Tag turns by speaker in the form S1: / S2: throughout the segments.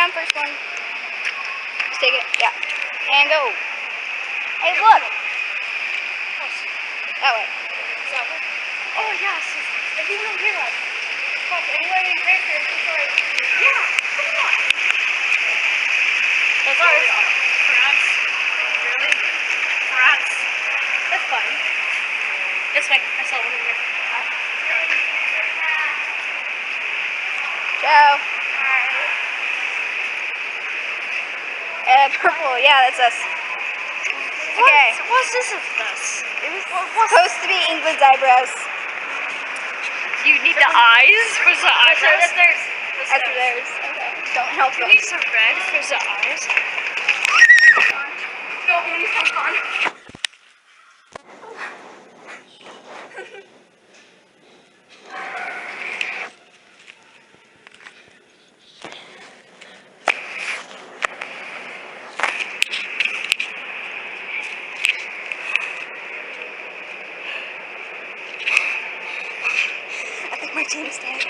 S1: down, first one. Just take it, yeah. And go. Hey, look. That way.
S2: Oh, yes. If you don't hear us. Fuck, anywhere in Greater, sorry. Yeah, come on.
S1: That's ours.
S2: France. Really? France.
S1: That's fun. This way. I saw one over here. Ciao. Purple. Yeah, that's us. Okay.
S2: What's this of this?
S1: It was supposed to be England's eyebrows.
S2: You need the eyes for the eyebrows?
S1: That's theirs. Okay. Don't help them.
S2: You need some red for the eyes?
S1: No, only popcorn. I think my team's dead.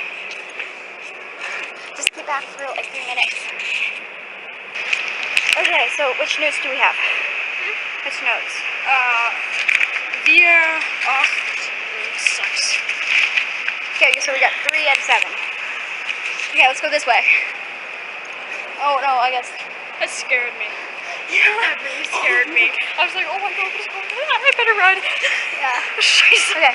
S1: Just get back for like 3 minutes. Okay, so which notes do we have? Which notes?
S2: Wir, 8, 6.
S1: Okay, so we got 3 out of 7. Okay, let's go this way. Oh no, I guess.
S2: That scared me. That really scared me. I was like, oh my god, what's going on? I better run.
S1: Yeah.
S2: Scheiße.
S1: Okay.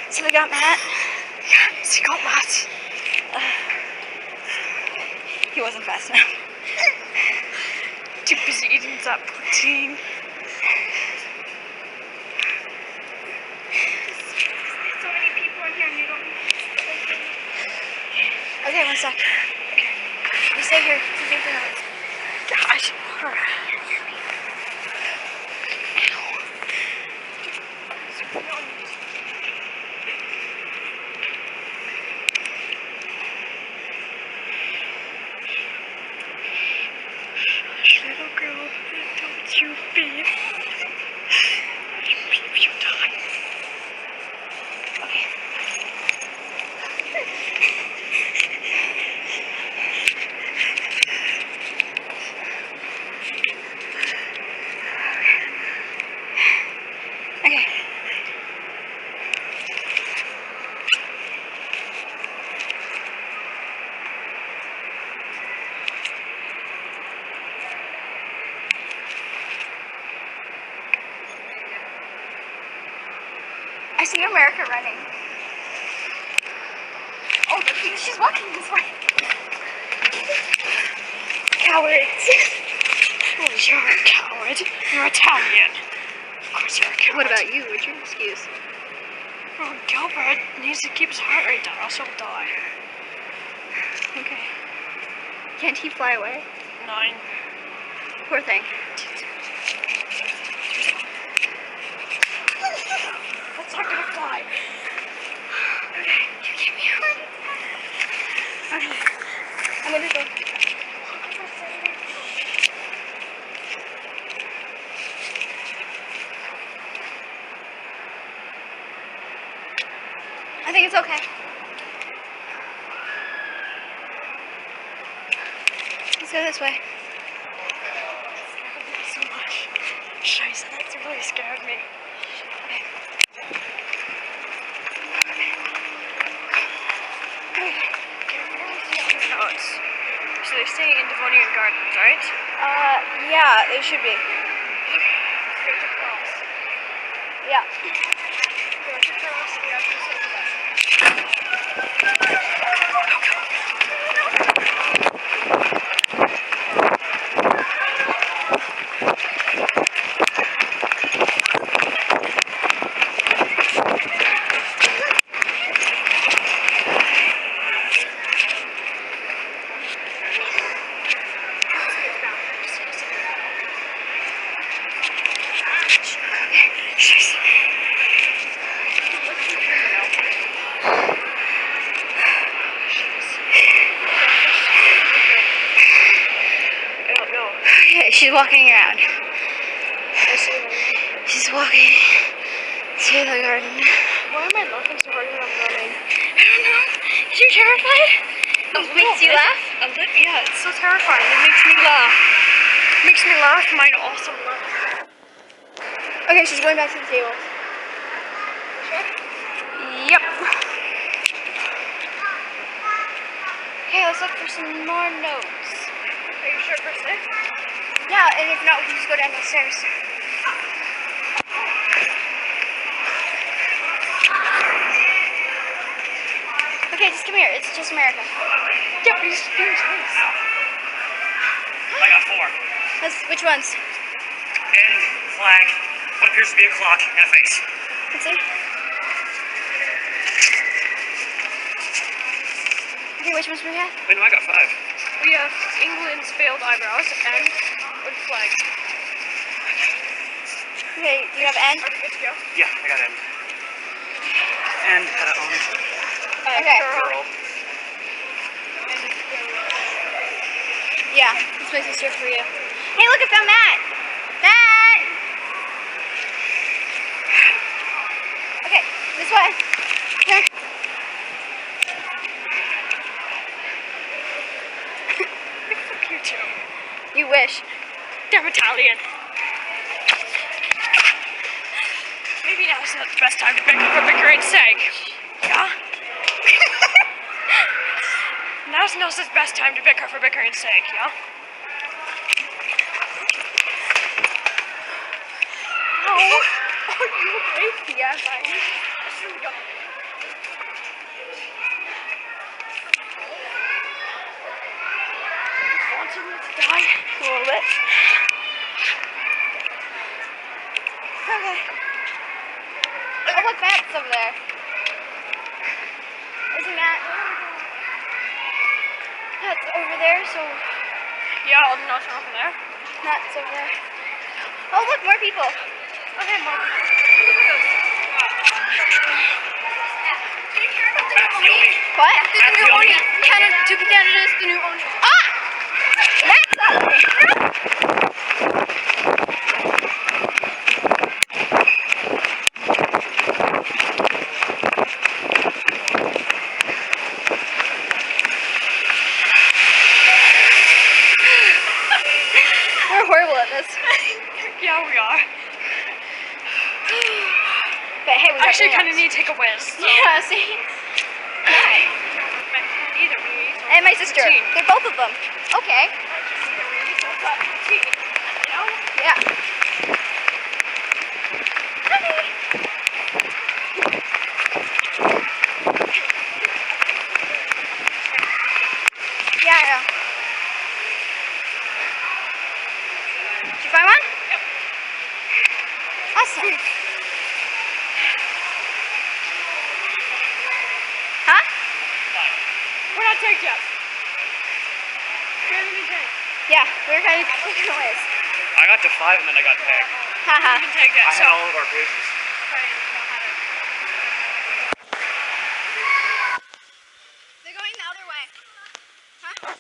S1: So we got Matt.
S2: Yes, you got Matt.
S1: He wasn't fast enough.
S2: Too busy eating that protein. So many people in here and you don't...
S1: Okay, 1 sec. You stay here. You take the notes.
S2: Gosh. Little girl, don't you be. If you die.
S1: Okay. Okay. I see America running. Oh, look, she's walking this way. Cowards.
S2: Oh, you're a coward. You're Italian. Of course you're a coward.
S1: What about you? What's your excuse?
S2: Oh, Gilbert needs to keep his heart rate down, else he'll die.
S1: Okay. Can't he fly away?
S2: 9.
S1: Poor thing.
S2: That's not gonna fly.
S1: Okay, you keep me on. Okay. I'm gonna go. I think it's okay. Let's go this way.
S2: So much. Scheiße, that really scared me.
S1: Okay.
S2: Notes. So they stay in Devonian Gardens, right?
S1: Yeah, they should be.
S2: Straight across.
S1: Yeah.
S2: Straight across. Yeah, just over there.
S1: walking around.
S2: I see them.
S1: She's walking to the garden.
S2: Why am I laughing so hard when I'm running?
S1: I don't know. You're terrified? It makes you laugh?
S2: Yeah, it's so terrifying. It makes me laugh. Makes me laugh. Mine also laugh.
S1: Okay, she's going back to the table. Yep. Okay, let's look for some more notes.
S2: Are you sure for 6?
S1: Yeah, and if not, we can just go down the stairs. Okay, just come here. It's just America.
S2: Yeah, but he's being chased.
S3: I got 4.
S1: Which ones?
S3: End, flag, what appears to be a clock, and a face.
S1: Let's see. Okay, which ones do we have?
S3: Wait, no, I got 5.
S2: We have England's failed eyebrows and a flag.
S1: Okay, do you have N?
S2: Are we good to go?
S3: Yeah, I got end. And had a
S1: Okay.
S3: girl.
S2: And a girl.
S1: Yeah, this my sister for you. Hey, look, I found Matt! Matt! Okay, this way. Here.
S2: Fuck you too.
S1: You wish.
S2: Damn Italian. Maybe now's not the best time to beg for bickering's sake. Yeah? Now's not the best time to bicker for bickering's sake, yeah? Oh, are you okay?
S1: Yeah, fine.
S2: Here we go. Wanting me to die?
S1: A little bit. Okay. Oh, look, Matt's over there. Isn't Matt? Matt's over there, so
S2: Yeah, all the notes are over there.
S1: Matt's over there. Oh, look, more people.
S2: Okay, Mom.
S3: Mattioli.
S1: What?
S3: Mattioli.
S2: To be Canada's the new owner.
S1: Ah! Matt's up there. We're horrible at this.
S2: Yeah, we are.
S1: But hey, we got
S2: Actually,
S1: your
S2: kind of
S1: notes.
S2: need to take a whiz. So.
S1: Yeah, see?
S2: Either we.
S1: And my sister.
S2: Tea.
S1: They're both of them. Okay. Yeah. Yeah, I know. Did you find one?
S2: Yep.
S1: Awesome. Huh?
S2: We're not tagged yet. We haven't been tagged.
S1: Yeah, we're kind of looking away.
S3: I got to 5 and then I got tagged.
S1: Haha.
S2: We haven't tagged yet.
S3: I
S2: So.
S3: had all of our pages.
S1: They're going the other way. Huh?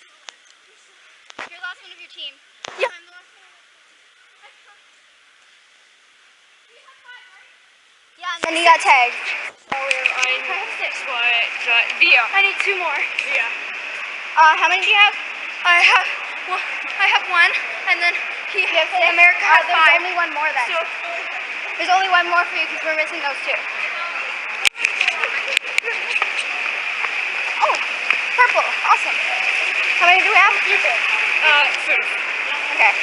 S1: You're the last one of your team.
S2: Yeah.
S1: I'm the last one. Yeah, and then you got tagged.
S2: I need 2 more. Yeah.
S1: How many do you have?
S2: I have 1, and then America has
S1: There's
S2: 5.
S1: only one more then.
S2: So,
S1: There's only one more for you because we're missing those 2. Oh, purple. Awesome. How many do we have?
S2: food.
S1: Okay.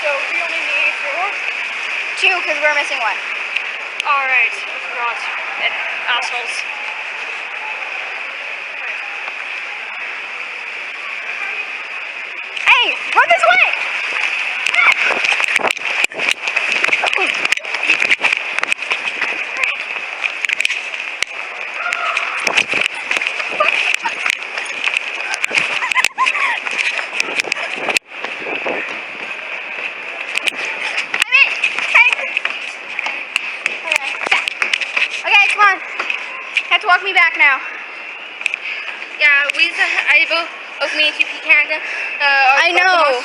S2: So we only need 4.
S1: 2 because we're missing 1.
S2: All right. I forgot. Assholes.
S1: Hey, run this way! Okay, come on. You have to walk me back now.
S2: Yeah, we both need to be Canada.
S1: I know.